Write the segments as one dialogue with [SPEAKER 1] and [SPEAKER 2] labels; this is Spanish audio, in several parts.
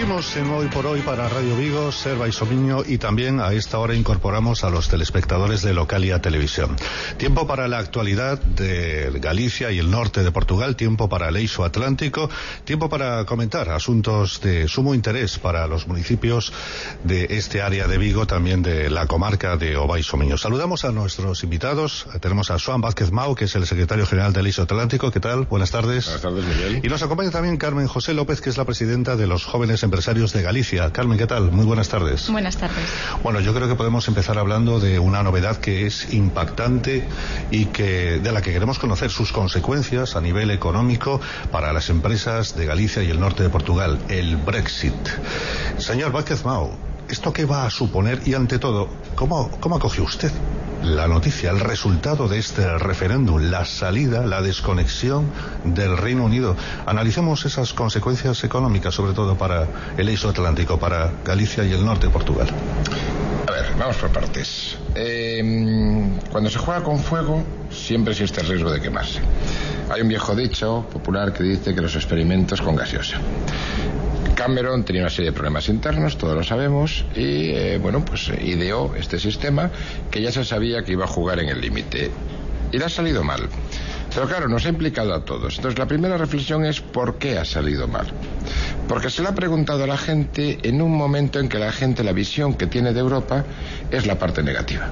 [SPEAKER 1] Seguimos en Hoy por Hoy para Radio Vigo, Ser Baixomiño, y también a esta hora incorporamos a los telespectadores de Localia Televisión. Tiempo para la actualidad de Galicia y el norte de Portugal, tiempo para el eixo atlántico, tiempo para comentar asuntos de sumo interés para los municipios de este área de Vigo, también de la comarca de O Baixomiño. Saludamos a nuestros invitados. Tenemos a Xoán Vázquez Mao, que es el secretario general del eixo atlántico. ¿Qué tal? Buenas tardes.
[SPEAKER 2] Buenas tardes, Miguel.
[SPEAKER 1] Y nos acompaña también Carmen José López, que es la presidenta de los Jóvenes Empresarios de Galicia. Carmen, ¿qué tal? Muy buenas tardes.
[SPEAKER 3] Buenas tardes.
[SPEAKER 1] Bueno, yo creo que podemos empezar hablando de una novedad que es impactante y de la que queremos conocer sus consecuencias a nivel económico para las empresas de Galicia y el norte de Portugal, el Brexit. Señor Vázquez Mao, ¿esto qué va a suponer? Y ante todo, ¿cómo acogió usted la noticia, el resultado de este referéndum, la salida, la desconexión del Reino Unido? Analicemos esas consecuencias económicas, sobre todo para el eixo atlántico, para Galicia y el norte de Portugal.
[SPEAKER 2] A ver, vamos por partes. Cuando se juega con fuego, siempre existe el riesgo de quemarse. Hay un viejo dicho popular que dice que los experimentos con gaseosa. Cameron tenía una serie de problemas internos, todos lo sabemos, y ideó este sistema que ya se sabía que iba a jugar en el límite. Y le ha salido mal. Pero claro, nos ha implicado a todos. Entonces la primera reflexión es ¿por qué ha salido mal? Porque se le ha preguntado a la gente en un momento en que la gente, la visión que tiene de Europa es la parte negativa.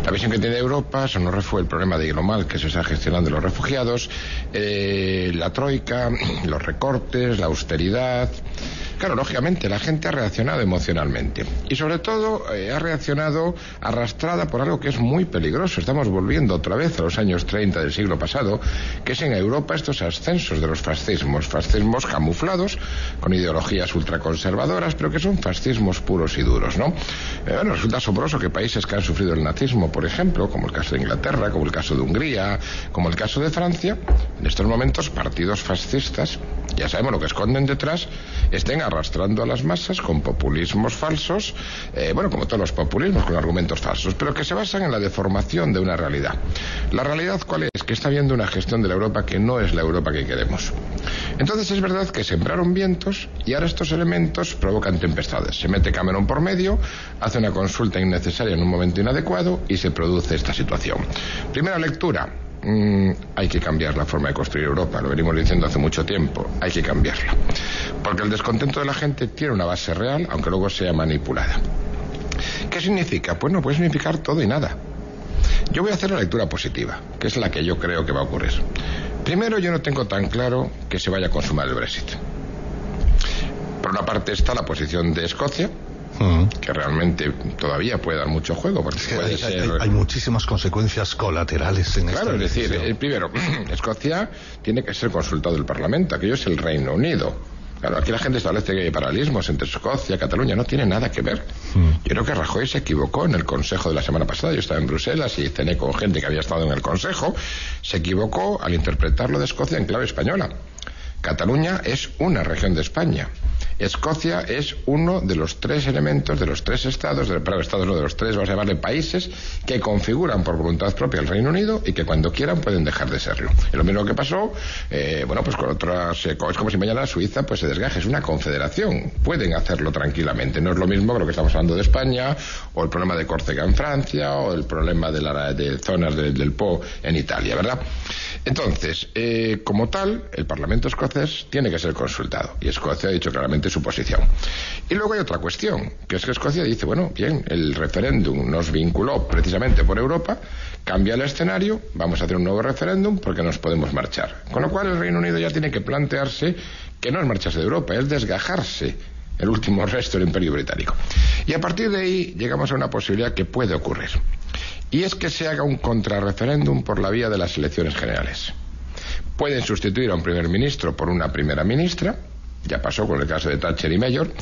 [SPEAKER 2] La visión que tiene Europa, eso no fue el problema de lo mal que se está gestionando los refugiados, la troika, los recortes, la austeridad. Claro, lógicamente, la gente ha reaccionado emocionalmente. Y sobre todo, ha reaccionado arrastrada por algo que es muy peligroso. Estamos volviendo otra vez a los años 30 del siglo pasado, que es en Europa estos ascensos de los fascismos. Fascismos camuflados, con ideologías ultraconservadoras, pero que son fascismos puros y duros, ¿no? Resulta asombroso que países que han sufrido el nazismo, por ejemplo, como el caso de Inglaterra, como el caso de Hungría, como el caso de Francia, en estos momentos partidos fascistas, ya sabemos lo que esconden detrás, estén arrastrando a las masas con populismos falsos, como todos los populismos, con argumentos falsos, pero que se basan en la deformación de una realidad. ¿La realidad cuál es? Que está habiendo una gestión de la Europa que no es la Europa que queremos. Entonces es verdad que sembraron vientos y ahora estos elementos provocan tempestades. Se mete Cameron por medio, hace una consulta innecesaria en un momento inadecuado y se produce esta situación. Primera lectura. Hay que cambiar la forma de construir Europa, lo venimos diciendo hace mucho tiempo, hay que cambiarla, porque el descontento de la gente tiene una base real, aunque luego sea manipulada. ¿Qué significa? Pues no puede significar todo y nada. Yo voy a hacer la lectura positiva, que es la que yo creo que va a ocurrir. Primero, yo no tengo tan claro que se vaya a consumar el Brexit. Por una parte está la posición de Escocia, que realmente todavía puede dar mucho juego, porque
[SPEAKER 1] hay muchísimas consecuencias colaterales en esta
[SPEAKER 2] Claro, es decir, primero, Escocia tiene que ser consultado el Parlamento, aquello es el Reino Unido. Claro, aquí la gente establece que hay paralelismos entre Escocia y Cataluña, no tiene nada que ver. Yo creo que Rajoy se equivocó en el Consejo de la semana pasada. Yo estaba en Bruselas y cené con gente que había estado en el Consejo. Se equivocó al interpretarlo de Escocia en clave española. Cataluña es una región de España. Escocia es uno de los tres elementos, de los tres estados, de los tres, vamos a llamarle países, que configuran por voluntad propia el Reino Unido y que cuando quieran pueden dejar de serlo. Es lo mismo que pasó, con otras, es como si mañana Suiza pues se desgaje, es una confederación, pueden hacerlo tranquilamente. No es lo mismo que lo que estamos hablando de España, o el problema de Córcega en Francia, o el problema de zonas del Po en Italia, ¿verdad? Entonces, como tal, el Parlamento escocés tiene que ser consultado, y Escocia ha dicho claramente su posición. Y luego hay otra cuestión, que es que Escocia dice, bueno, bien, el referéndum nos vinculó precisamente por Europa, cambia el escenario, vamos a hacer un nuevo referéndum porque nos podemos marchar. Con lo cual el Reino Unido ya tiene que plantearse que no es marcharse de Europa, es desgajarse, el último resto del Imperio Británico. Y a partir de ahí llegamos a una posibilidad que puede ocurrir, y es que se haga un contrarreferéndum por la vía de las elecciones generales. Pueden sustituir a un primer ministro por una primera ministra, ya pasó con el caso de Thatcher y Mayor,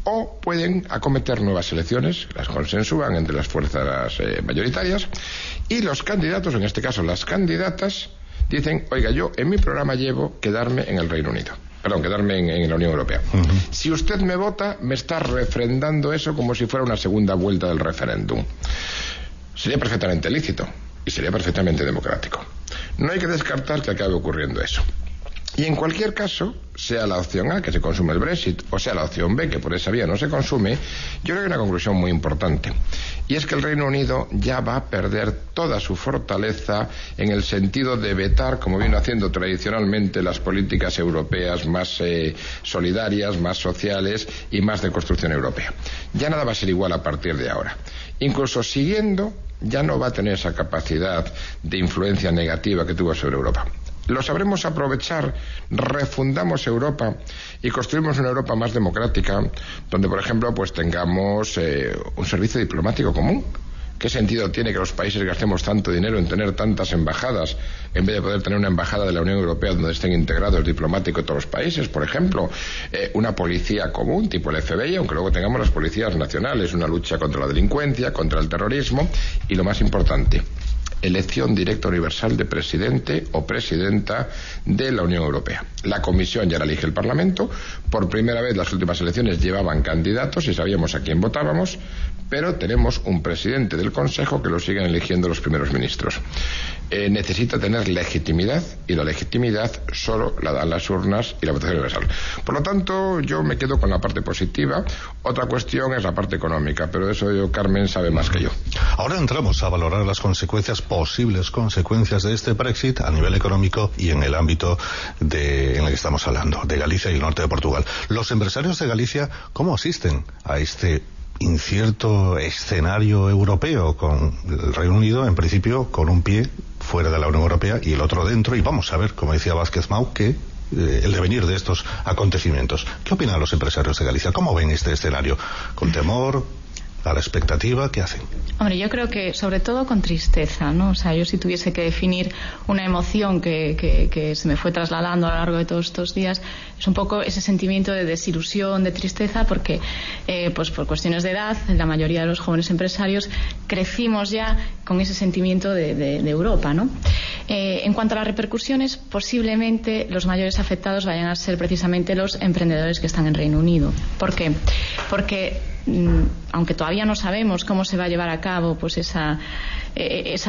[SPEAKER 2] o pueden acometer nuevas elecciones, las consensúan entre las fuerzas mayoritarias, y los candidatos, en este caso las candidatas, dicen, oiga, yo en mi programa llevo quedarme en el Reino Unido. Quedarme en la Unión Europea. Si usted me vota, me está refrendando eso como si fuera una segunda vuelta del referéndum. Sería perfectamente lícito y sería perfectamente democrático. No hay que descartar que acabe ocurriendo eso. Y en cualquier caso, sea la opción A, que se consume el Brexit, o sea la opción B, que por esa vía no se consume, yo creo que hay una conclusión muy importante. Y es que el Reino Unido ya va a perder toda su fortaleza en el sentido de vetar, como viene haciendo tradicionalmente, las políticas europeas más solidarias, más sociales y más de construcción europea. Ya nada va a ser igual a partir de ahora. Incluso siguiendo, ya no va a tener esa capacidad de influencia negativa que tuvo sobre Europa. Lo sabremos aprovechar, refundamos Europa y construimos una Europa más democrática, donde, por ejemplo, pues tengamos un servicio diplomático común. ¿Qué sentido tiene que los países gastemos tanto dinero en tener tantas embajadas en vez de poder tener una embajada de la Unión Europea donde estén integrados diplomáticos de todos los países? Por ejemplo, una policía común tipo el FBI, aunque luego tengamos las policías nacionales, una lucha contra la delincuencia, contra el terrorismo y, lo más importante, elección directa universal de presidente o presidenta de la Unión Europea. La Comisión ya la elige el Parlamento. Por primera vez las últimas elecciones llevaban candidatos y sabíamos a quién votábamos, pero tenemos un presidente del Consejo que lo siguen eligiendo los primeros ministros. Necesita tener legitimidad, y la legitimidad solo la dan las urnas y la votación universal. Por lo tanto, yo me quedo con la parte positiva. Otra cuestión es la parte económica, pero eso Carmen sabe más que yo.
[SPEAKER 1] Ahora entramos a valorar las posibles consecuencias de este Brexit a nivel económico y en el ámbito en el que estamos hablando, de Galicia y el norte de Portugal. Los empresarios de Galicia, ¿cómo asisten a este incierto escenario europeo, con el Reino Unido en principio con un pie fuera de la Unión Europea y el otro dentro, y vamos a ver, como decía Vázquez Mau, que el devenir de estos acontecimientos? ¿Qué opinan los empresarios de Galicia? ¿Cómo ven este escenario? ¿Con temor? ¿A la expectativa? ¿Qué hacen?
[SPEAKER 3] Hombre, yo creo que sobre todo con tristeza, ¿no? O sea, yo si tuviese que definir una emoción que se me fue trasladando a lo largo de todos estos días, es un poco ese sentimiento de desilusión, de tristeza, porque pues por cuestiones de edad, la mayoría de los jóvenes empresarios crecimos ya con ese sentimiento de Europa, ¿no? En cuanto a las repercusiones, posiblemente los mayores afectados vayan a ser precisamente los emprendedores que están en Reino Unido. ¿Por qué? Porque aunque todavía no sabemos cómo se va a llevar a cabo pues esa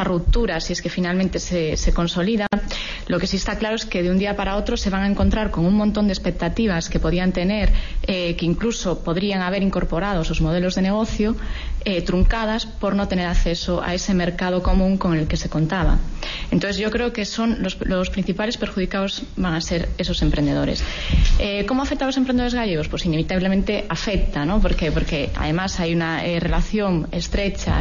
[SPEAKER 3] ruptura, si es que finalmente se consolida, lo que sí está claro es que de un día para otro se van a encontrar con un montón de expectativas que podían tener, que incluso podrían haber incorporado sus modelos de negocio, truncadas por no tener acceso a ese mercado común con el que se contaba. Entonces yo creo que son los principales perjudicados van a ser esos emprendedores. ¿Cómo afecta a los emprendedores gallegos? Pues inevitablemente afecta, ¿no? Porque además hay una relación estrecha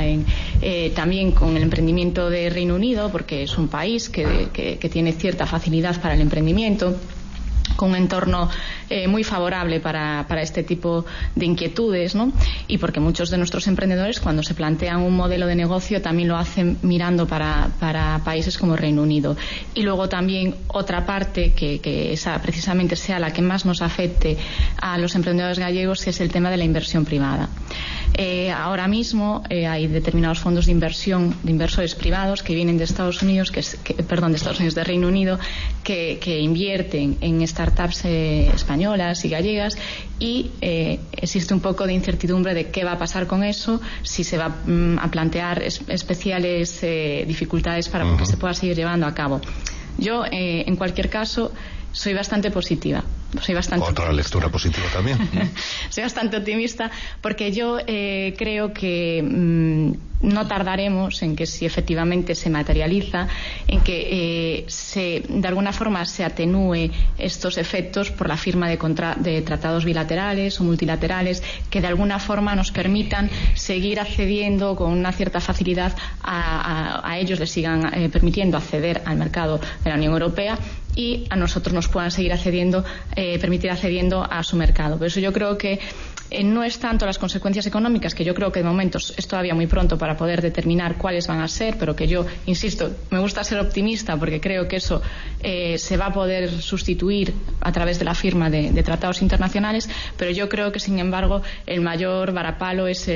[SPEAKER 3] también con el emprendimiento de Reino Unido, porque es un país que tiene cierta facilidad para el emprendimiento, con un entorno muy favorable para este tipo de inquietudes, ¿no? Y porque muchos de nuestros emprendedores, cuando se plantean un modelo de negocio, también lo hacen mirando para países como Reino Unido. Y luego también otra parte que esa precisamente sea la que más nos afecte a los emprendedores gallegos, que es el tema de la inversión privada. Ahora mismo hay determinados fondos de inversión de inversores privados que vienen de Estados Unidos, de Reino Unido, que invierten en startups españolas y gallegas, y existe un poco de incertidumbre de qué va a pasar con eso, si se va a plantear especiales dificultades para que se pueda seguir llevando a cabo. Yo, en cualquier caso, soy bastante positiva. Otra
[SPEAKER 1] lectura positiva también.
[SPEAKER 3] Soy bastante optimista porque yo creo que no tardaremos en que, si efectivamente se materializa, en que de alguna forma se atenúe estos efectos por la firma de tratados bilaterales o multilaterales que de alguna forma nos permitan seguir accediendo con una cierta facilidad a ellos les sigan permitiendo acceder al mercado de la Unión Europea, y a nosotros nos puedan seguir permitir accediendo a su mercado. Por eso yo creo que no es tanto las consecuencias económicas, que yo creo que de momento es todavía muy pronto para poder determinar cuáles van a ser, pero que yo, insisto, me gusta ser optimista porque creo que eso se va a poder sustituir a través de la firma de tratados internacionales, pero yo creo que, sin embargo, el mayor varapalo es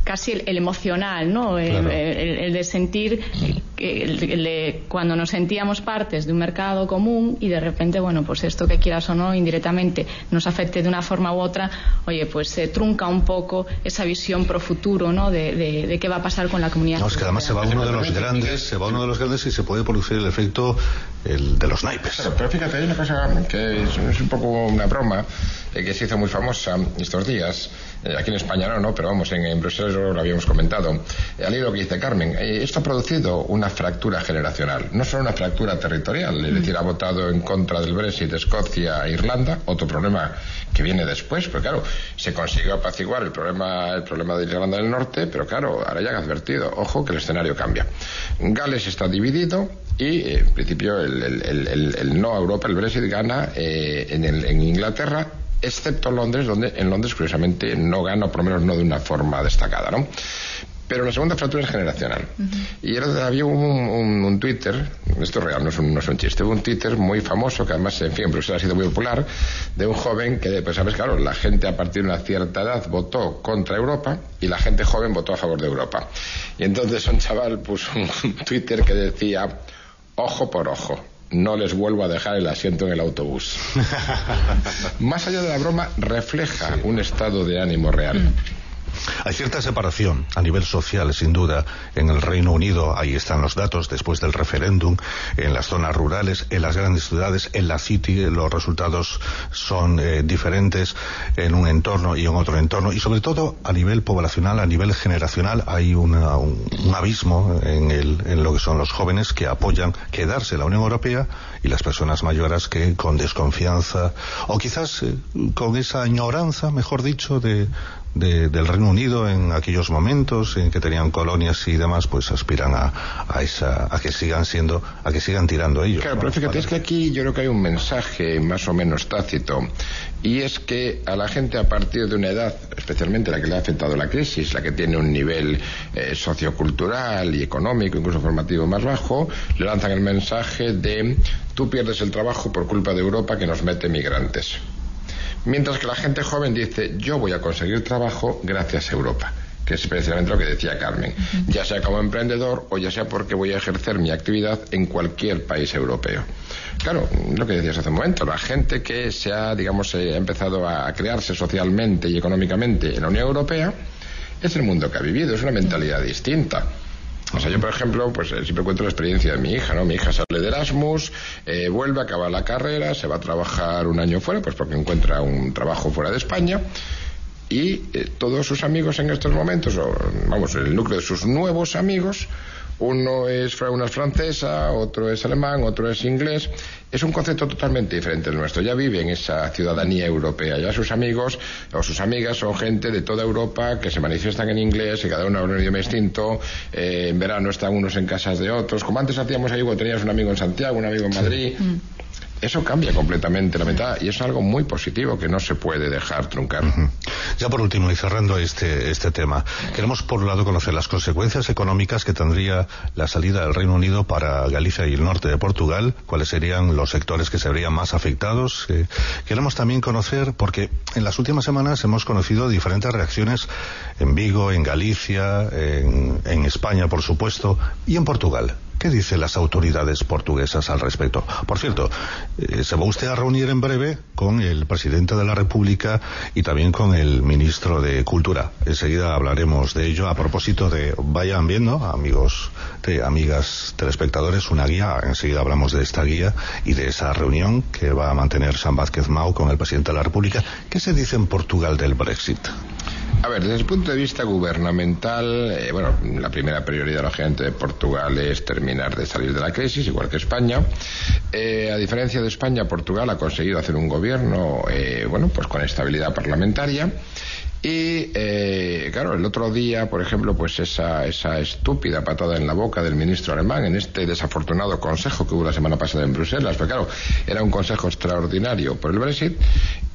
[SPEAKER 3] casi el emocional, ¿no?
[SPEAKER 1] Claro.
[SPEAKER 3] El de sentir cuando nos sentíamos partes de un mercado común y de repente, bueno, pues esto, que quieras o no, indirectamente nos afecte de una forma u otra, oye, pues se trunca un poco esa visión pro futuro, ¿no?, de qué va a pasar con la comunidad.
[SPEAKER 1] No, es que además se va uno de los grandes y se puede producir el efecto de los naipes.
[SPEAKER 2] Claro, pero fíjate, hay una cosa que es un poco una broma que se hizo muy famosa estos días. Aquí en España no, pero vamos, en Bruselas lo habíamos comentado. Al hilo que dice Carmen, esto ha producido una fractura generacional, no solo una fractura territorial, es decir, ha votado en contra del Brexit Escocia e Irlanda, otro problema que viene después, pero claro, se consiguió apaciguar el problema de Irlanda del Norte, pero claro, ahora ya han advertido, ojo, que el escenario cambia. Gales está dividido y, en principio, el no a Europa, el Brexit, gana en Inglaterra, excepto Londres, donde en Londres curiosamente no gana, o por lo menos no de una forma destacada, ¿no? Pero la segunda fractura es generacional. Y había un Twitter, esto es real, no es un chiste, hubo un Twitter muy famoso, que además, en fin, en Bruselas ha sido muy popular, de un joven que, pues sabes, claro, la gente a partir de una cierta edad votó contra Europa y la gente joven votó a favor de Europa. Y entonces un chaval puso un Twitter que decía: ojo por ojo, no les vuelvo a dejar el asiento en el autobús. Más allá de la broma, refleja un estado de ánimo real.
[SPEAKER 1] Hay cierta separación a nivel social, sin duda, en el Reino Unido. Ahí están los datos después del referéndum. En las zonas rurales, en las grandes ciudades, en la City, los resultados son diferentes en un entorno y en otro entorno. Y sobre todo, a nivel poblacional, a nivel generacional, hay un abismo en lo que son los jóvenes que apoyan quedarse en la Unión Europea, y las personas mayores que, con desconfianza o quizás con esa añoranza, mejor dicho, del Reino Unido en aquellos momentos en que tenían colonias y demás, pues aspiran a que sigan tirando ellos.
[SPEAKER 2] Claro, pero fíjate, es que aquí yo creo que hay un mensaje más o menos tácito, y es que a la gente, a partir de una edad, especialmente la que le ha afectado la crisis, la que tiene un nivel sociocultural y económico, incluso formativo, más bajo, le lanzan el mensaje de: tú pierdes el trabajo por culpa de Europa, que nos mete migrantes. Mientras que la gente joven dice: yo voy a conseguir trabajo gracias a Europa, que es precisamente lo que decía Carmen, ya sea como emprendedor o ya sea porque voy a ejercer mi actividad en cualquier país europeo. Claro, lo que decías hace un momento, la gente que se ha, digamos, ha empezado a crearse socialmente y económicamente en la Unión Europea, es el mundo que ha vivido, es una mentalidad distinta. O sea, yo, por ejemplo, pues siempre cuento la experiencia de mi hija, ¿no? Mi hija sale de Erasmus, vuelve, acaba la carrera, se va a trabajar un año fuera, pues porque encuentra un trabajo fuera de España, y todos sus amigos en estos momentos, el núcleo de sus nuevos amigos, uno es francesa, otro es alemán, otro es inglés. Es un concepto totalmente diferente del nuestro. Ya vive en esa ciudadanía europea. Ya sus amigos o sus amigas son gente de toda Europa que se manifiestan en inglés, y cada uno habla un idioma distinto. En verano están unos en casas de otros. Como antes hacíamos ahí, cuando tenías un amigo en Santiago, un amigo en Madrid. Eso cambia completamente la mentalidad, y es algo muy positivo que no se puede dejar truncar.
[SPEAKER 1] Ya por último, y cerrando este tema, queremos por un lado conocer las consecuencias económicas que tendría la salida del Reino Unido para Galicia y el norte de Portugal, cuáles serían los sectores que se verían más afectados. Queremos también conocer, porque en las últimas semanas hemos conocido diferentes reacciones en Vigo, en Galicia, en España, por supuesto, y en Portugal. ¿Qué dicen las autoridades portuguesas al respecto? Por cierto, se va usted a reunir en breve con el presidente de la República y también con el ministro de Cultura. Enseguida hablaremos de ello. A propósito de, vayan viendo, amigos, amigas telespectadores, una guía. Enseguida hablamos de esta guía y de esa reunión que va a mantener San Vázquez Mau con el presidente de la República. ¿Qué se dice en Portugal del Brexit?
[SPEAKER 2] A ver, desde el punto de vista gubernamental, la primera prioridad, lógicamente, de Portugal es terminar de salir de la crisis, igual que España. A diferencia de España, Portugal ha conseguido hacer un gobierno, pues con estabilidad parlamentaria. Y, claro, el otro día, por ejemplo, pues esa estúpida patada en la boca del ministro alemán en este desafortunado consejo que hubo la semana pasada en Bruselas, pero claro, era un consejo extraordinario por el Brexit,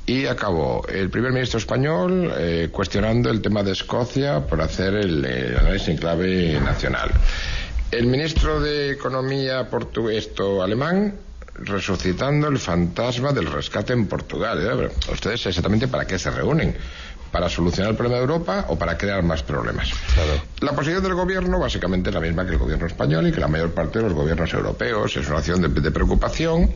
[SPEAKER 2] y acabó el primer ministro español cuestionando el tema de Escocia por hacer el análisis en clave nacional. El ministro de Economía alemán resucitando el fantasma del rescate en Portugal. ¿Ustedes exactamente para qué se reúnen? ¿Para solucionar el problema de Europa o para crear más problemas?
[SPEAKER 1] Claro.
[SPEAKER 2] La posición del gobierno básicamente es la misma que el gobierno español y que la mayor parte de los gobiernos europeos. Es una acción de preocupación,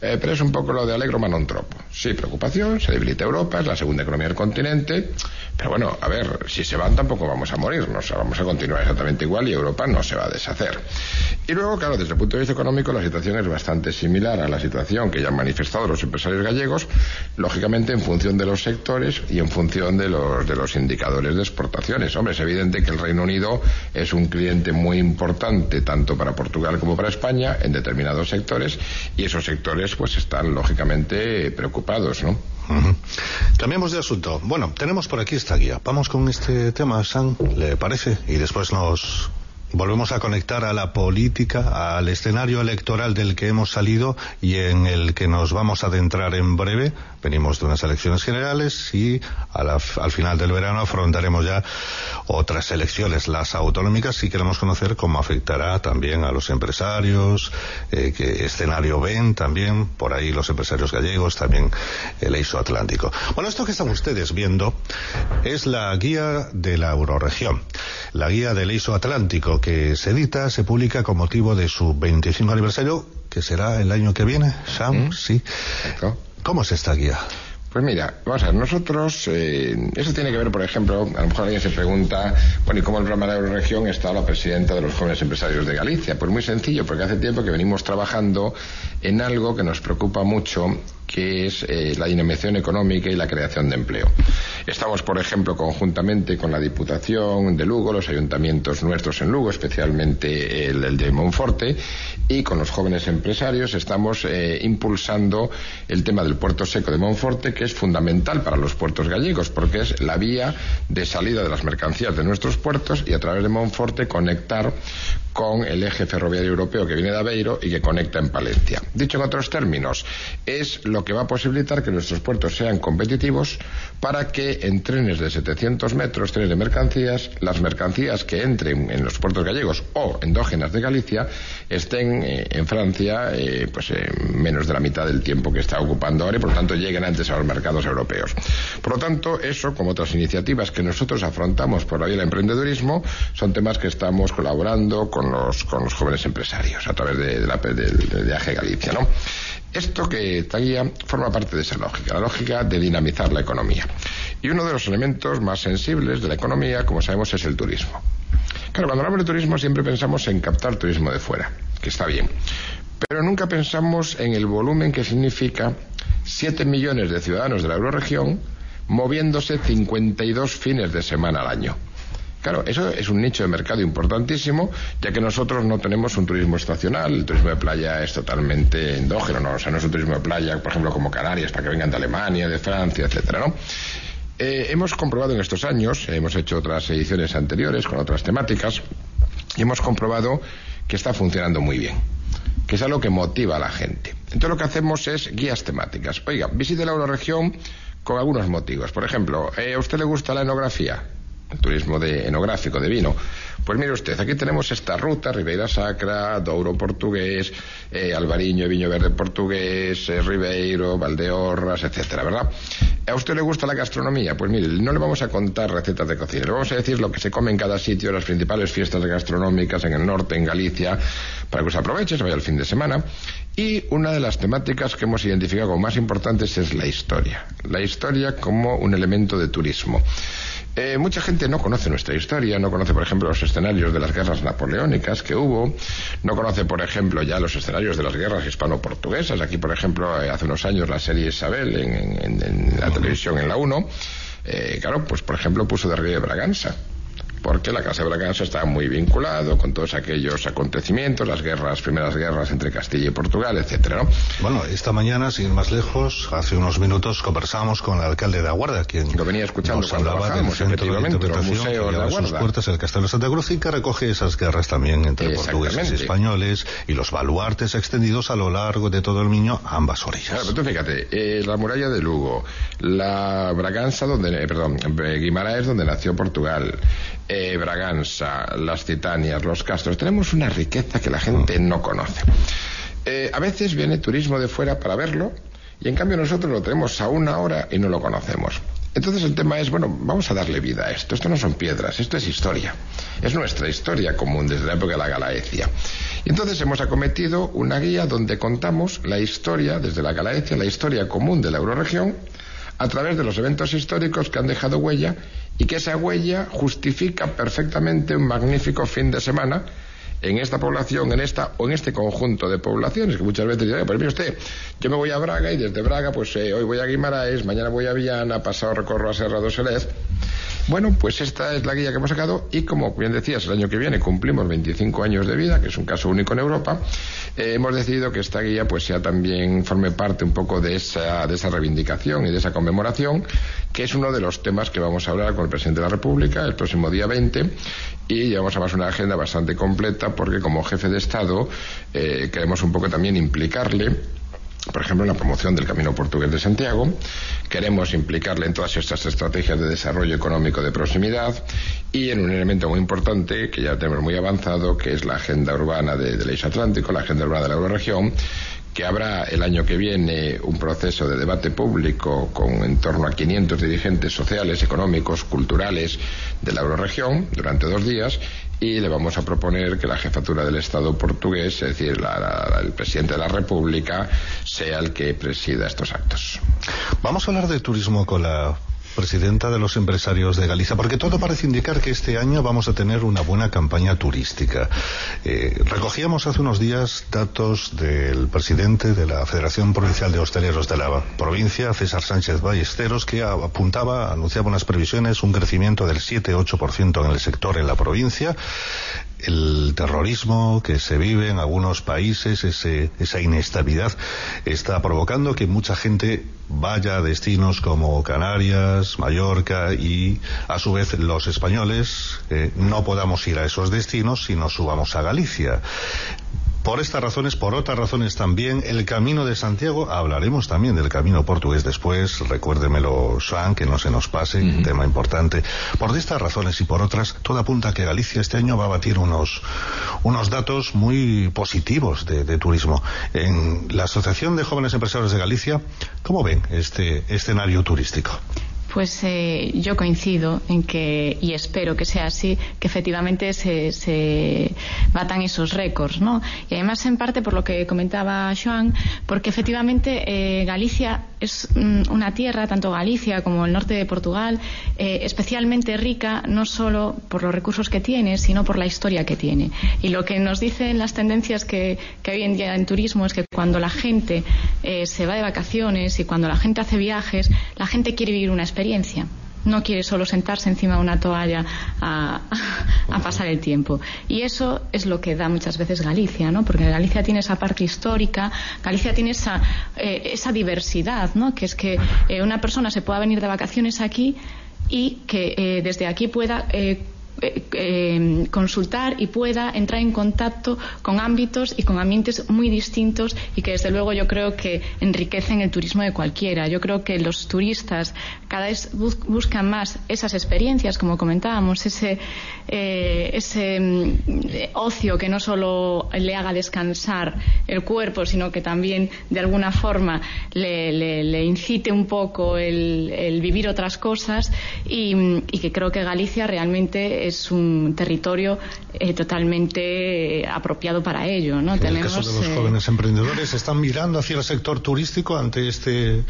[SPEAKER 2] pero es un poco lo de allegro ma non troppo. Sí, preocupación, se debilita Europa, es la segunda economía del continente, pero bueno, a ver, si se van tampoco vamos a morirnos, vamos a continuar exactamente igual y Europa no se va a deshacer. Y luego, claro, desde el punto de vista económico la situación es bastante similar a la situación que ya han manifestado los empresarios gallegos, lógicamente en función de los sectores y en función de los indicadores de exportaciones. Hombre, es evidente que el Reino Unido es un cliente muy importante tanto para Portugal como para España en determinados sectores, y esos sectores pues están lógicamente preocupados, ¿no?
[SPEAKER 1] Cambiemos de asunto. Bueno, tenemos por aquí esta guía. Vamos con este tema, Sam, ¿le parece? Y después nos volvemos a conectar a la política, al escenario electoral del que hemos salido y en el que nos vamos a adentrar en breve. Venimos de unas elecciones generales y al final del verano afrontaremos ya otras elecciones, las autonómicas, y queremos conocer cómo afectará también a los empresarios, qué escenario ven también por ahí los empresarios gallegos, también el EISO Atlántico. Bueno, esto que están ustedes viendo es la guía de la Eurorregión, la guía del EISO Atlántico, que se edita, se publica con motivo de su 25 aniversario, que será el año que viene, Sam, sí. ¿Cómo es esta guía?
[SPEAKER 2] Pues mira, vamos a ver, nosotros, eso tiene que ver, por ejemplo, a lo mejor alguien se pregunta, bueno, ¿y cómo el programa de la Eurorregión está la presidenta de los jóvenes empresarios de Galicia? Pues muy sencillo, porque hace tiempo que venimos trabajando en algo que nos preocupa mucho, que es la dinamización económica y la creación de empleo. Estamos, por ejemplo, conjuntamente con la Diputación de Lugo, los ayuntamientos nuestros en Lugo, especialmente el de Monforte, y con los jóvenes empresarios estamos impulsando el tema del puerto seco de Monforte, que es fundamental para los puertos gallegos, porque es la vía de salida de las mercancías de nuestros puertos y a través de Monforte conectar con el eje ferroviario europeo que viene de Aveiro y que conecta en Palencia. Dicho en otros términos, es lo que va a posibilitar que nuestros puertos sean competitivos para que en trenes de 700 metros, trenes de mercancías, las mercancías que entren en los puertos gallegos o endógenas de Galicia estén en Francia pues menos de la mitad del tiempo que está ocupando ahora y por lo tanto lleguen antes a los mercados europeos. Por lo tanto, eso, como otras iniciativas que nosotros afrontamos por la vía del emprendedurismo, son temas que estamos colaborando con los jóvenes empresarios a través del viaje Galicia, ¿no? Esto que esta guía forma parte de esa lógica, la lógica de dinamizar la economía. Y uno de los elementos más sensibles de la economía, como sabemos, es el turismo. Claro, cuando hablamos de turismo siempre pensamos en captar turismo de fuera, que está bien, pero nunca pensamos en el volumen que significa 7 millones de ciudadanos de la Eurorregión moviéndose 52 fines de semana al año. Claro, eso es un nicho de mercado importantísimo, ya que nosotros no tenemos un turismo estacional, el turismo de playa es totalmente endógeno, ¿no? O sea, no es un turismo de playa, por ejemplo, como Canarias, para que vengan de Alemania, de Francia, etcétera, ¿no? Hemos comprobado en estos años, hemos hecho otras ediciones anteriores con otras temáticas, y hemos comprobado que está funcionando muy bien, que es algo que motiva a la gente. Entonces lo que hacemos es guías temáticas. Oiga, visite la Eurorregión con algunos motivos. Por ejemplo, ¿a usted le gusta la enografía? El turismo enográfico de vino. Pues mire usted, aquí tenemos esta ruta, Ribeira Sacra, Douro portugués, Albariño, Viño Verde portugués, Ribeiro, Valdeorras, etcétera, ¿verdad? ¿A usted le gusta la gastronomía? Pues mire, no le vamos a contar recetas de cocina, le vamos a decir lo que se come en cada sitio, las principales fiestas gastronómicas en el norte, en Galicia, para que se aproveche, se vaya el fin de semana. Y una de las temáticas que hemos identificado como más importantes es la historia como un elemento de turismo. Mucha gente no conoce nuestra historia, no conoce, por ejemplo, los escenarios de las guerras napoleónicas que hubo, no conoce, por ejemplo, ya los escenarios de las guerras hispano-portuguesas. Aquí, por ejemplo, hace unos años la serie Isabel en la televisión, en la 1, claro, pues por ejemplo puso de relieve Braganza, porque la Casa de Braganza estaba muy vinculado con todos aquellos acontecimientos, las primeras guerras entre Castilla y Portugal, etcétera, ¿no?
[SPEAKER 1] Bueno, esta mañana, sin ir más lejos, hace unos minutos conversamos con el alcalde de Aguarda, quien
[SPEAKER 2] lo venía escuchando
[SPEAKER 1] nos
[SPEAKER 2] cuando
[SPEAKER 1] hablaba del centro de interpretación que lleva a sus puertas el Castelo de Santa Cruz y que recoge esas guerras también entre portugueses y españoles y los baluartes extendidos a lo largo de todo el Miño a ambas orillas.
[SPEAKER 2] Claro, pero tú fíjate, la muralla de Lugo, la Braganza, Guimaraes, donde nació Portugal, Braganza, las Titanias, los Castros, tenemos una riqueza que la gente no conoce. A veces viene turismo de fuera para verlo y en cambio nosotros lo tenemos a una hora y no lo conocemos. Entonces el tema es, bueno, vamos a darle vida a esto. Esto no son piedras, esto es historia. Es nuestra historia común desde la época de la Gallaecia. Y entonces hemos acometido una guía donde contamos la historia, desde la Gallaecia, la historia común de la eurorregión, a través de los eventos históricos que han dejado huella, y que esa huella justifica perfectamente un magnífico fin de semana en esta población, en este conjunto de poblaciones, que muchas veces dicen, pero mire usted, yo me voy a Braga y desde Braga, pues hoy voy a Guimaraes, mañana voy a Viana, pasado recorro a Serra do Xerez. Bueno, pues esta es la guía que hemos sacado, y como bien decías, el año que viene cumplimos 25 años de vida, que es un caso único en Europa. Hemos decidido que esta guía pues sea también, forme parte un poco de esa reivindicación y de esa conmemoración, que es uno de los temas que vamos a hablar con el presidente de la República el próximo día 20, y llevamos además una agenda bastante completa, porque como jefe de Estado queremos un poco también implicarle, por ejemplo, en la promoción del Camino Portugués de Santiago. Queremos implicarle en todas estas estrategias de desarrollo económico de proximidad, y en un elemento muy importante que ya tenemos muy avanzado, que es la agenda urbana del Eixo Atlántico, la agenda urbana de la eurorregión, que habrá el año que viene un proceso de debate público con en torno a 500 dirigentes sociales, económicos, culturales de la eurorregión durante 2 días, y le vamos a proponer que la jefatura del Estado portugués, es decir, el presidente de la República, sea el que presida estos actos.
[SPEAKER 1] Vamos a hablar de turismo con la presidenta de los empresarios de Galicia, porque todo parece indicar que este año vamos a tener una buena campaña turística. Recogíamos hace unos días datos del presidente de la Federación Provincial de Hosteleros de la provincia, César Sánchez Ballesteros, que anunciaba unas previsiones, un crecimiento del 7-8% en el sector en la provincia. El terrorismo que se vive en algunos países, esa inestabilidad, está provocando que mucha gente vaya a destinos como Canarias, Mallorca, y a su vez los españoles no podamos ir a esos destinos si no subamos a Galicia. Por estas razones, por otras razones también, el Camino de Santiago, hablaremos también del Camino Portugués después, recuérdemelo, Joan, que no se nos pase, un tema importante. Por estas razones y por otras, todo apunta a que Galicia este año va a batir unos datos muy positivos de turismo. En la Asociación de Jóvenes Empresarios de Galicia, ¿cómo ven este escenario turístico?
[SPEAKER 3] Pues yo coincido en que, y espero que sea así, que efectivamente se batan esos récords, ¿no? Y además, en parte, por lo que comentaba Joan, porque efectivamente Galicia es una tierra, tanto Galicia como el norte de Portugal, especialmente rica, no solo por los recursos que tiene, sino por la historia que tiene. Y lo que nos dicen las tendencias que hoy en día en turismo es que cuando la gente se va de vacaciones y cuando la gente hace viajes, la gente quiere vivir una experiencia. No quiere solo sentarse encima de una toalla a pasar el tiempo. Y eso es lo que da muchas veces Galicia, ¿no? Porque Galicia tiene esa parte histórica, Galicia tiene esa diversidad, ¿no? Que es que una persona se pueda venir de vacaciones aquí y que desde aquí pueda consultar y pueda entrar en contacto con ámbitos y con ambientes muy distintos, y que desde luego yo creo que enriquecen el turismo de cualquiera. Yo creo que los turistas cada vez buscan más esas experiencias, como comentábamos, ese ocio que no solo le haga descansar el cuerpo, sino que también de alguna forma le incite un poco el vivir otras cosas, y que creo que Galicia realmente es un territorio totalmente apropiado para ello, ¿no?
[SPEAKER 1] En el caso de los jóvenes emprendedores, ¿están mirando hacia el sector turístico ante este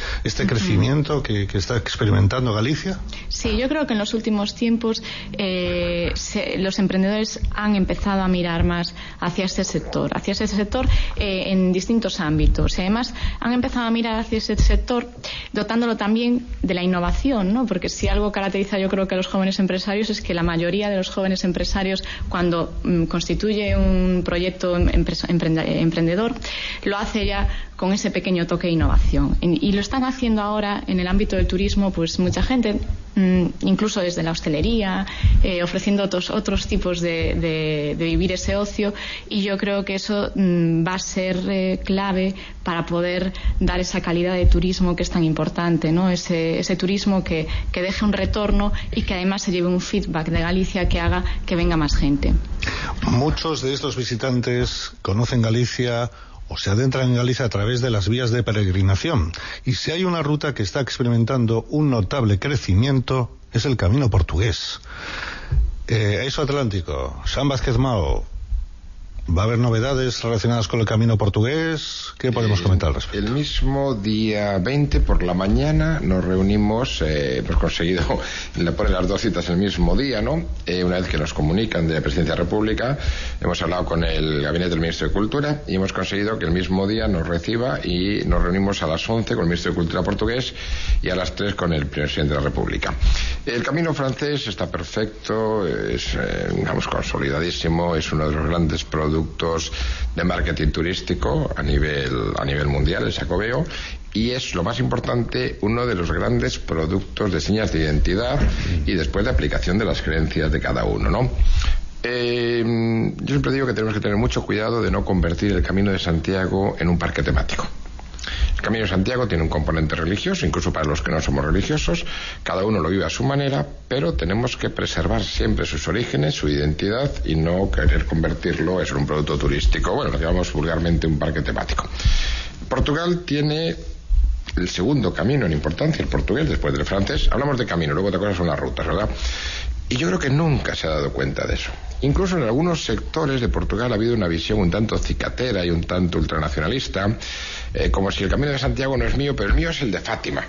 [SPEAKER 1] crecimiento que está experimentando Galicia?
[SPEAKER 3] Sí, yo creo que en los últimos tiempos los emprendedores han empezado a mirar más hacia ese sector en distintos ámbitos, y además han empezado a mirar hacia ese sector dotándolo también de la innovación, ¿no? Porque si algo caracteriza, yo creo, que a los jóvenes empresarios es que la mayoría de los jóvenes empresarios, cuando constituye un proyecto emprendedor, lo hace ya con ese pequeño toque de innovación, y lo están haciendo ahora en el ámbito del turismo, pues mucha gente, incluso desde la hostelería, ofreciendo otros tipos de vivir ese ocio, y yo creo que eso va a ser clave para poder dar esa calidad de turismo que es tan importante, ¿no? Ese turismo que deje un retorno y que además se lleve un feedback de Galicia que haga que venga más gente.
[SPEAKER 1] Muchos de estos visitantes conocen Galicia o se adentran en Galicia a través de las vías de peregrinación. Y si hay una ruta que está experimentando un notable crecimiento, es el camino portugués. Eso Atlántico, San Vázquez Mao, ¿va a haber novedades relacionadas con el camino portugués? ¿Qué podemos comentar al respecto?
[SPEAKER 2] El mismo día 20 por la mañana nos reunimos, hemos conseguido poner las dos citas el mismo día, ¿no? Una vez que nos comunican de la Presidencia de la República, hemos hablado con el gabinete del Ministro de Cultura y hemos conseguido que el mismo día nos reciba y nos reunimos a las 11 con el Ministro de Cultura portugués y a las 3 con el Presidente de la República. El camino francés está perfecto, es, digamos, consolidadísimo, es uno de los grandes productos de marketing turístico a nivel mundial, el Xacobeo, y es lo más importante, uno de los grandes productos de señas de identidad y después de aplicación de las creencias de cada uno, ¿no? Yo siempre digo que tenemos que tener mucho cuidado de no convertir el Camino de Santiago en un parque temático. El Camino de Santiago tiene un componente religioso, incluso para los que no somos religiosos, cada uno lo vive a su manera, pero tenemos que preservar siempre sus orígenes, su identidad y no querer convertirlo en un producto turístico, bueno, lo que llamamos vulgarmente un parque temático. Portugal tiene el segundo camino en importancia, el portugués, después del francés. Hablamos de camino, luego otra cosa son las rutas, ¿verdad? Y yo creo que nunca se ha dado cuenta de eso. Incluso en algunos sectores de Portugal ha habido una visión un tanto cicatera y un tanto ultranacionalista, como si el Camino de Santiago no es mío, pero el mío es el de Fátima.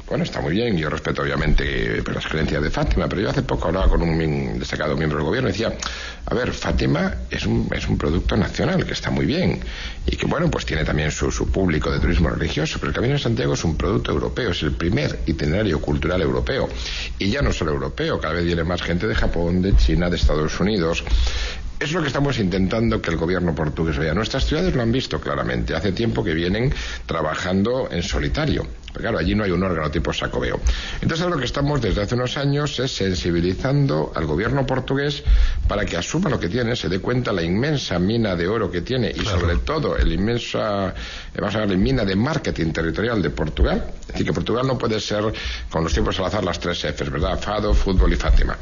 [SPEAKER 2] Bueno, está muy bien, yo respeto obviamente las creencias de Fátima, pero yo hace poco hablaba con un destacado miembro del gobierno y decía, a ver, Fátima es un producto nacional que está muy bien y que bueno, pues tiene también su público de turismo religioso, pero el Camino de Santiago es un producto europeo, es el primer itinerario cultural europeo y ya no solo europeo, cada vez viene más gente de Japón, de China, de Estados Unidos. Es lo que estamos intentando que el gobierno portugués vea. Nuestras ciudades lo han visto claramente. Hace tiempo que vienen trabajando en solitario. Pero claro, allí no hay un órgano tipo Xacobeo. Entonces lo que estamos desde hace unos años es sensibilizando al gobierno portugués para que asuma lo que tiene, se dé cuenta la inmensa mina de oro que tiene y sobre todo la mina de marketing territorial de Portugal. Es decir, que Portugal no puede ser con los tiempos al azar las 3 Fs, ¿verdad? Fado, fútbol y Fátima.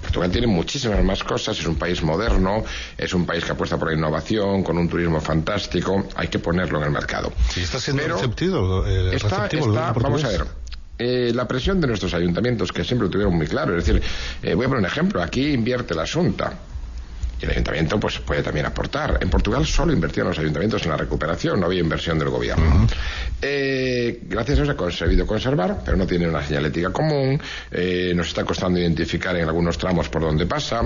[SPEAKER 2] Portugal tiene muchísimas más cosas, es un país moderno, es un país que apuesta por la innovación, con un turismo fantástico, hay que ponerlo en el mercado.
[SPEAKER 1] ¿Y está siendo receptivo
[SPEAKER 2] vamos a ver, la presión de nuestros ayuntamientos, que siempre lo tuvieron muy claro, es decir, voy a poner un ejemplo, aquí invierte la Xunta, y el ayuntamiento pues puede también aportar. En Portugal solo invertían los ayuntamientos en la recuperación, no había inversión del gobierno. Gracias a eso se ha conseguido conservar, pero no tiene una señalética común, nos está costando identificar en algunos tramos por dónde pasa.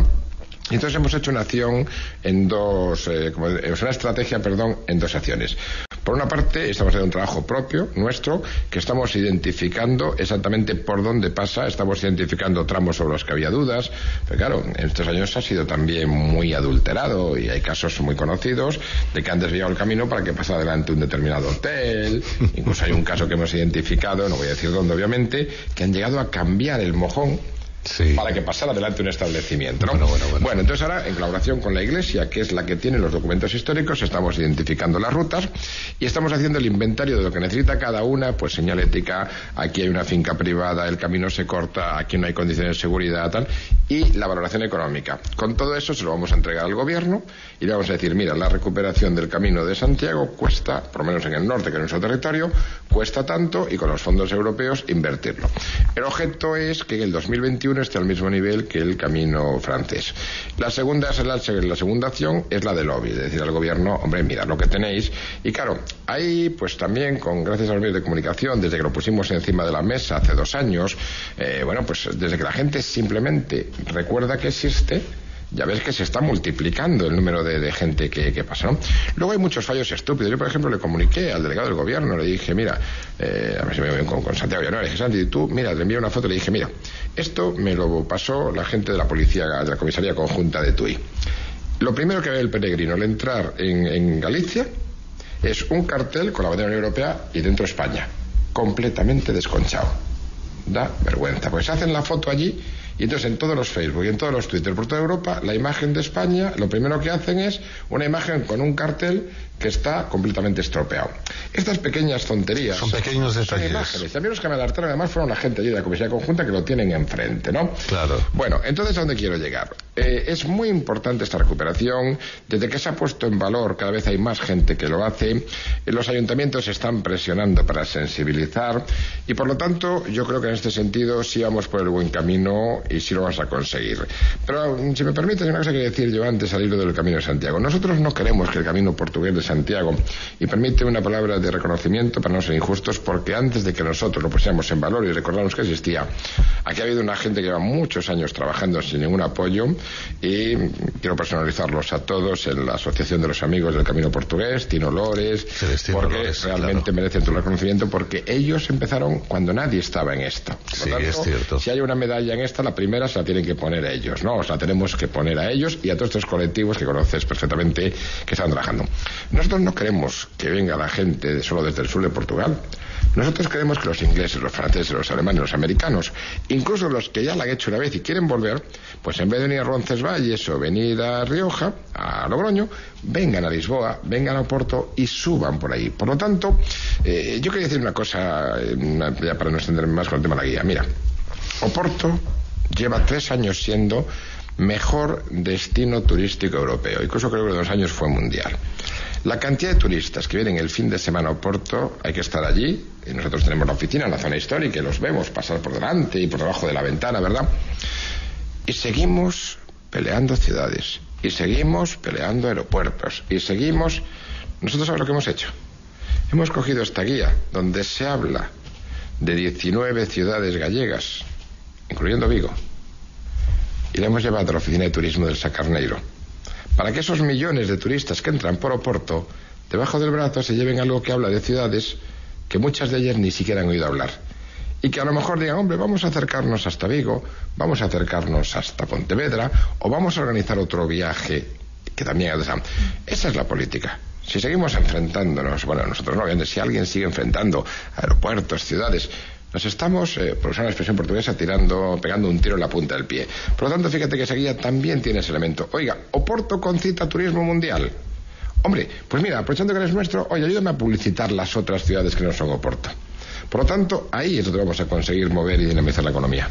[SPEAKER 2] Y entonces hemos hecho una acción en una estrategia en dos acciones. Por una parte, estamos haciendo un trabajo propio, nuestro, que estamos identificando exactamente por dónde pasa, estamos identificando tramos sobre los que había dudas, pero claro, en estos años ha sido también muy adulterado y hay casos muy conocidos de que han desviado el camino para que pase adelante un determinado hotel, incluso hay un caso que hemos identificado, no voy a decir dónde obviamente, que han llegado a cambiar el mojón para que pasara adelante un establecimiento, ¿no? Bueno, entonces ahora, en colaboración con la Iglesia, que es la que tiene los documentos históricos, estamos identificando las rutas y estamos haciendo el inventario de lo que necesita cada una, pues señalética, aquí hay una finca privada, el camino se corta, aquí no hay condiciones de seguridad, tal, y la valoración económica. Con todo eso se lo vamos a entregar al gobierno y le vamos a decir, mira, la recuperación del Camino de Santiago cuesta, por lo menos en el norte, que es nuestro territorio, cuesta tanto y con los fondos europeos invertirlo. El objeto es que en el 2021 esté al mismo nivel que el camino francés. La segunda acción es la del lobby, es decir, al gobierno, hombre, mirad lo que tenéis. Y claro, ahí pues también, gracias a los medios de comunicación, desde que lo pusimos encima de la mesa hace 2 años, pues desde que la gente simplemente recuerda que existe, ya ves que se está multiplicando el número de gente que pasa, ¿no? Luego hay muchos fallos estúpidos. Yo, por ejemplo, le comuniqué al delegado del gobierno, le dije, mira, a ver si me voy con Santiago Llanora, le dije, Santi, tú, mira, le envié una foto, le dije, mira, esto me lo pasó la gente de la policía, de la comisaría conjunta de Tui. Lo primero que ve el peregrino al entrar en Galicia es un cartel con la bandera de la Unión Europea y dentro España, completamente desconchado. Da vergüenza, porque se hacen la foto allí y entonces en todos los Facebook y en todos los Twitter por toda Europa, la imagen de España, lo primero que hacen es una imagen con un cartel que está completamente estropeado. Estas pequeñas tonterías
[SPEAKER 1] son pequeños detalles.
[SPEAKER 2] Son imágenes. A mí los que me alertaron además fueron la gente allí de la Comisión Conjunta que lo tienen enfrente, ¿no?
[SPEAKER 1] Claro.
[SPEAKER 2] Bueno, entonces ¿a dónde quiero llegar? Es muy importante esta recuperación. Desde que se ha puesto en valor, cada vez hay más gente que lo hace. Los ayuntamientos están presionando para sensibilizar y por lo tanto yo creo que en este sentido sí vamos por el buen camino y sí lo vamos a conseguir. Pero si me permites, una cosa que decir yo antes al hilo del Camino de Santiago. Nosotros no queremos que el camino portugués de Santiago, y permite una palabra de reconocimiento para no ser injustos, porque antes de que nosotros lo pusiéramos en valor y recordamos que existía, aquí ha habido una gente que lleva muchos años trabajando sin ningún apoyo, y quiero personalizarlos a todos en la Asociación de los Amigos del Camino Portugués, Tino Lores, porque Lores, realmente claro, merecen todo el reconocimiento, porque ellos empezaron cuando nadie estaba en esto.
[SPEAKER 1] Sí, tanto, es cierto.
[SPEAKER 2] Si hay una medalla en esta, la primera se la tienen que poner a ellos, ¿no? O sea, tenemos que poner a ellos y a todos estos colectivos que conoces perfectamente que están trabajando. Nosotros no queremos que venga la gente solo desde el sur de Portugal. Nosotros queremos que los ingleses, los franceses, los alemanes, los americanos, incluso los que ya la han hecho una vez y quieren volver, pues en vez de venir a Roncesvalles o venir a Rioja, a Logroño, vengan a Lisboa, vengan a Oporto y suban por ahí. Por lo tanto, yo quería decir una cosa, ya para no extenderme más con el tema de la guía. Mira, Oporto lleva 3 años siendo mejor destino turístico europeo, incluso creo que en 2 años fue mundial. La cantidad de turistas que vienen el fin de semana a Oporto, hay que estar allí, y nosotros tenemos la oficina en la zona histórica y los vemos pasar por delante y por debajo de la ventana, ¿verdad? Y seguimos peleando ciudades, y seguimos peleando aeropuertos, y seguimos... Nosotros, ¿sabes lo que hemos hecho? Hemos cogido esta guía donde se habla de 19 ciudades gallegas, incluyendo Vigo, y la hemos llevado a la oficina de turismo del Sacarneiro, para que esos millones de turistas que entran por Oporto, debajo del brazo se lleven algo que habla de ciudades que muchas de ellas ni siquiera han oído hablar. Y que a lo mejor digan, hombre, vamos a acercarnos hasta Vigo, vamos a acercarnos hasta Pontevedra, o vamos a organizar otro viaje que también es de Esa es la política. Si seguimos enfrentándonos, bueno, nosotros no, si alguien sigue enfrentando aeropuertos, ciudades... Nos estamos, por usar una expresión portuguesa, pegando un tiro en la punta del pie. Por lo tanto, fíjate que esa guía también tiene ese elemento. Oiga, Oporto concita turismo mundial. Hombre, pues mira, aprovechando que eres nuestro, oye, ayúdame a publicitar las otras ciudades que no son Oporto. Por lo tanto, ahí es donde vamos a conseguir mover y dinamizar la economía.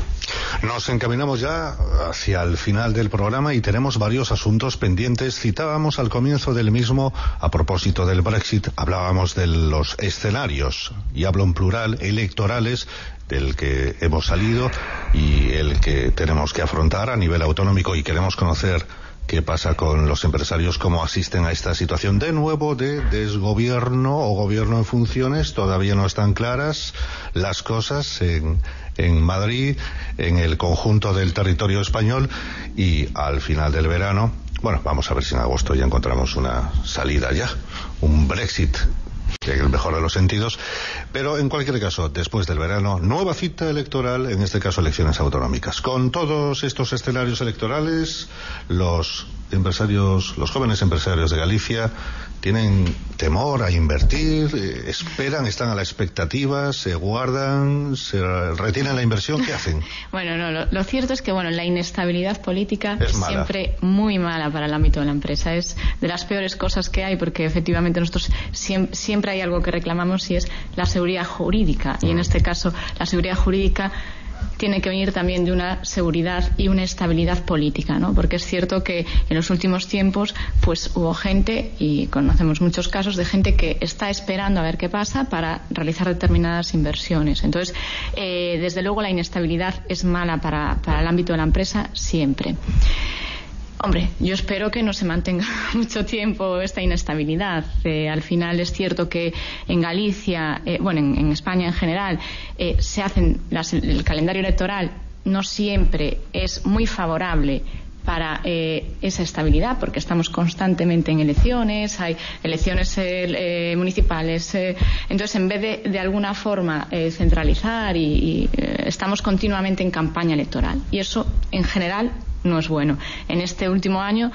[SPEAKER 1] Nos encaminamos ya hacia el final del programa y tenemos varios asuntos pendientes. Citábamos al comienzo del mismo, a propósito del Brexit, hablábamos de los escenarios, y hablo en plural, electorales, del que hemos salido y el que tenemos que afrontar a nivel autonómico, y queremos conocer qué pasa con los empresarios, cómo asisten a esta situación de nuevo de desgobierno o gobierno en funciones. Todavía no están claras las cosas en Madrid, en el conjunto del territorio español, y al final del verano, bueno, vamos a ver si en agosto ya encontramos una salida ya, un Brexit en el mejor de los sentidos, pero en cualquier caso, después del verano, nueva cita electoral, en este caso elecciones autonómicas. Con todos estos escenarios electorales, los jóvenes empresarios de Galicia tienen temor a invertir, esperan, están a la expectativa, se guardan, se retienen la inversión. ¿Qué hacen?
[SPEAKER 3] Bueno, no, lo cierto es que la inestabilidad política es siempre
[SPEAKER 1] mala.
[SPEAKER 3] Muy mala para el ámbito de la empresa. Es de las peores cosas que hay, porque efectivamente nosotros siempre hay algo que reclamamos, y es la seguridad jurídica. Y en este caso, la seguridad jurídica tiene que venir también de una seguridad y una estabilidad política, ¿no? Porque es cierto que en los últimos tiempos pues hubo gente, y conocemos muchos casos de gente que está esperando a ver qué pasa para realizar determinadas inversiones. Entonces, desde luego la inestabilidad es mala para el ámbito de la empresa siempre. Hombre, yo espero que no se mantenga mucho tiempo esta inestabilidad. Al final es cierto que en Galicia, en España en general, se hacen el calendario electoral no siempre es muy favorable para esa estabilidad, porque estamos constantemente en elecciones, hay elecciones municipales, entonces en vez de alguna forma centralizar y estamos continuamente en campaña electoral, y eso en general no es bueno. En este último año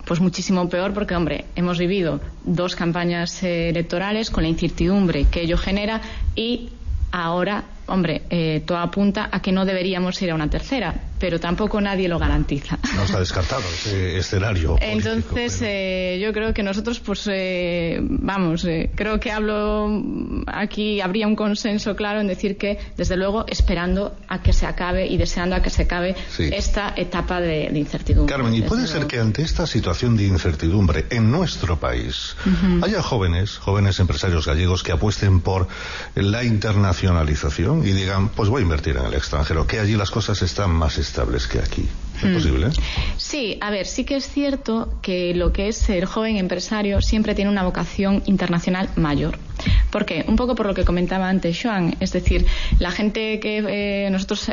[SPEAKER 3] pues muchísimo peor, porque hemos vivido 2 campañas electorales con la incertidumbre que ello genera, y ahora todo apunta a que no deberíamos ir a una tercera, pero tampoco nadie lo garantiza.
[SPEAKER 1] No está descartado ese escenario.
[SPEAKER 3] Entonces, yo creo que nosotros, pues, creo que aquí habría un consenso claro en decir que, desde luego, esperando a que se acabe y deseando a que se acabe esta etapa de incertidumbre.
[SPEAKER 1] Carmen, ¿y puede ser que ante esta situación de incertidumbre en nuestro país haya jóvenes empresarios gallegos que apuesten por la internacionalización y digan, pues voy a invertir en el extranjero, que allí las cosas están más estables que aquí? ¿Es posible?
[SPEAKER 3] Sí, a ver, sí que es cierto que lo que es el joven empresario siempre tiene una vocación internacional mayor. ¿Por qué? Un poco por lo que comentaba antes Joan, es decir, la gente que nosotros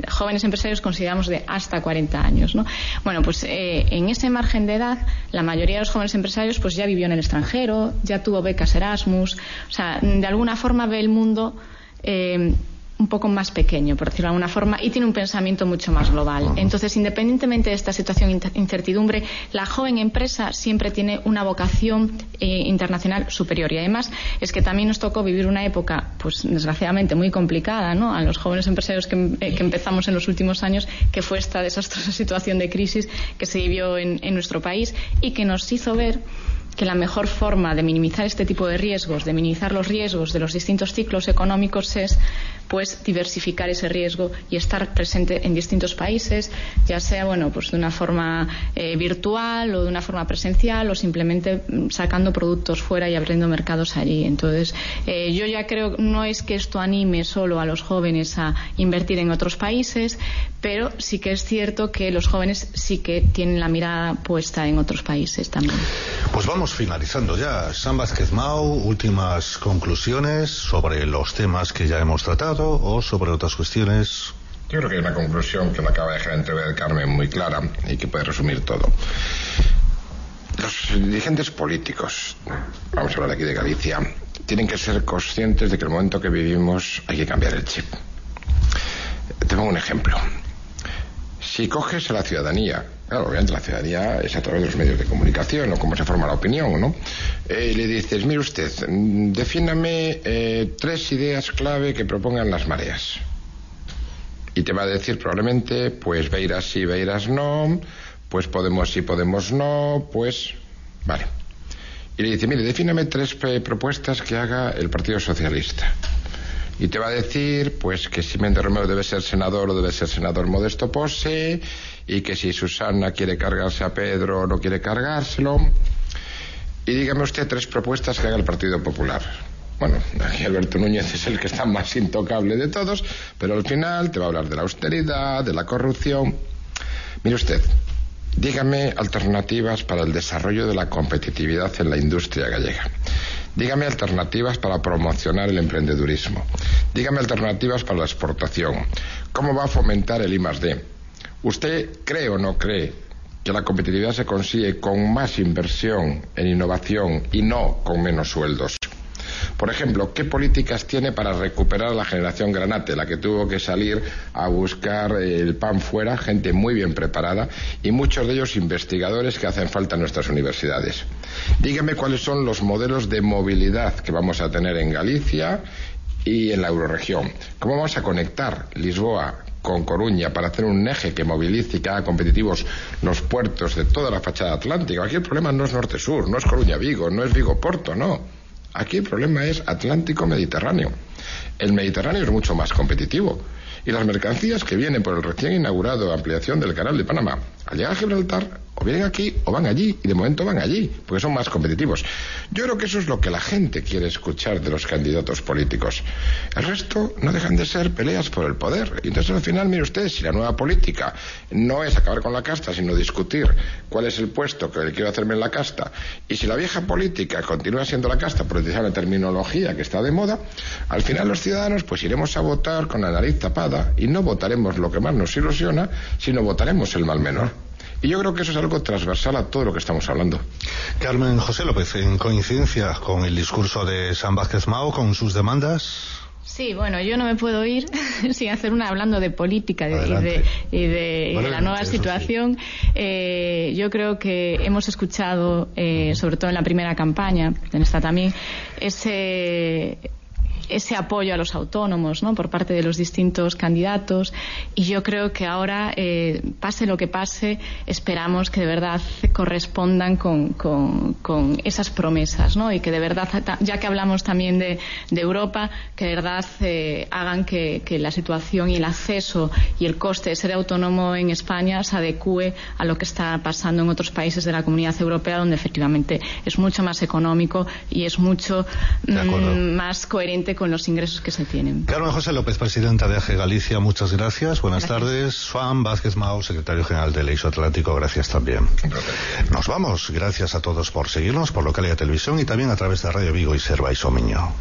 [SPEAKER 3] jóvenes empresarios consideramos de hasta 40 años, ¿no? Bueno, pues en ese margen de edad, la mayoría de los jóvenes empresarios pues ya vivió en el extranjero, ya tuvo becas Erasmus, o sea, de alguna forma ve el mundo un poco más pequeño, por decirlo de alguna forma, y tiene un pensamiento mucho más global. Entonces, independientemente de esta situación de incertidumbre, la joven empresa siempre tiene una vocación internacional superior. Y además es que también nos tocó vivir una época, pues desgraciadamente muy complicada, ¿no?, a los jóvenes empresarios que empezamos en los últimos años, que fue esta desastrosa situación de crisis que se vivió en nuestro país y que nos hizo ver que la mejor forma de minimizar este tipo de riesgos, de minimizar los riesgos de los distintos ciclos económicos, es pues diversificar ese riesgo y estar presente en distintos países, ya sea pues de una forma virtual o de una forma presencial, o simplemente sacando productos fuera y abriendo mercados allí. Entonces, yo ya creo, no es que esto anime solo a los jóvenes a invertir en otros países, pero sí que es cierto que los jóvenes sí que tienen la mirada puesta en otros países también.
[SPEAKER 1] Pues vamos finalizando ya. Sam Vázquez-Mao, últimas conclusiones sobre los temas que ya hemos tratado o sobre otras cuestiones.
[SPEAKER 2] Yo creo que hay una conclusión que me acaba de dejar entrever Carmen muy clara y que puede resumir todo. Los dirigentes políticos, vamos a hablar aquí de Galicia, tienen que ser conscientes de que en el momento que vivimos hay que cambiar el chip. Te pongo un ejemplo. Si coges a la ciudadanía, claro, obviamente la ciudadanía es a través de los medios de comunicación o cómo se forma la opinión, ¿no? Y le dices, mire usted, defíname 3 ideas clave que propongan las mareas. Y te va a decir probablemente, pues Beiras sí, Beiras no, pues Podemos sí, Podemos no, pues... Vale. Y le dice, mire, defíname 3 propuestas que haga el Partido Socialista. Y te va a decir, pues, que si Méndez Romeu debe ser senador o debe ser senador Modesto Pose, y que si Susana quiere cargarse a Pedro o no quiere cargárselo. Y dígame usted 3 propuestas que haga el Partido Popular. Bueno, aquí Alberto Núñez es el que está más intocable de todos, pero al final te va a hablar de la austeridad, de la corrupción. Mire usted, dígame alternativas para el desarrollo de la competitividad en la industria gallega. Dígame alternativas para promocionar el emprendedurismo. Dígame alternativas para la exportación. ¿Cómo va a fomentar el I+D? ¿Usted cree o no cree que la competitividad se consigue con más inversión en innovación y no con menos sueldos? Por ejemplo, ¿qué políticas tiene para recuperar a la generación Granate, la que tuvo que salir a buscar el pan fuera, gente muy bien preparada y muchos de ellos investigadores que hacen falta en nuestras universidades? Dígame cuáles son los modelos de movilidad que vamos a tener en Galicia y en la eurorregión. ¿Cómo vamos a conectar Lisboa con Coruña para hacer un eje que movilice y que haga competitivos los puertos de toda la fachada atlántica? Aquí el problema no es norte-sur, no es Coruña-Vigo, no es Vigo-Porto, no. Aquí el problema es Atlántico-Mediterráneo. El Mediterráneo es mucho más competitivo. Y las mercancías que vienen por el recién inaugurado ampliación del Canal de Panamá, al llegar a Gibraltar, o vienen aquí o van allí, y de momento van allí, porque son más competitivos. Yo creo que eso es lo que la gente quiere escuchar de los candidatos políticos. El resto no dejan de ser peleas por el poder. Y entonces al final, mire usted, si la nueva política no es acabar con la casta, sino discutir cuál es el puesto que le quiero hacerme en la casta, y si la vieja política continúa siendo la casta, por utilizar la terminología que está de moda, al final los ciudadanos pues iremos a votar con la nariz tapada y no votaremos lo que más nos ilusiona, sino votaremos el mal menor. Y yo creo que eso es algo transversal a todo lo que estamos hablando.
[SPEAKER 1] Carmen José López, en coincidencia con el discurso de Sam Vázquez-Mao, con sus demandas.
[SPEAKER 3] Sí, bueno, yo no me puedo ir sin hacer hablando de política y de la nueva situación. Sí. Yo creo que hemos escuchado, sobre todo en la primera campaña, en esta también, ese apoyo a los autónomos, ¿no?, por parte de los distintos candidatos, y yo creo que ahora, pase lo que pase, esperamos que de verdad correspondan con esas promesas, ¿no?, y que de verdad, ya que hablamos también de Europa, que de verdad hagan que la situación y el acceso y el coste de ser autónomo en España se adecue a lo que está pasando en otros países de la Comunidad Europea, donde efectivamente es mucho más económico y es mucho más coherente con los ingresos que se tienen.
[SPEAKER 1] Carmen José López, presidenta de AGE Galicia, muchas gracias. Buenas tardes. Juan Vázquez Mao, secretario general del Eixo Atlántico, gracias también. Nos vamos. Gracias a todos por seguirnos por Localia Televisión y también a través de Radio Vigo y Serva y Somiño.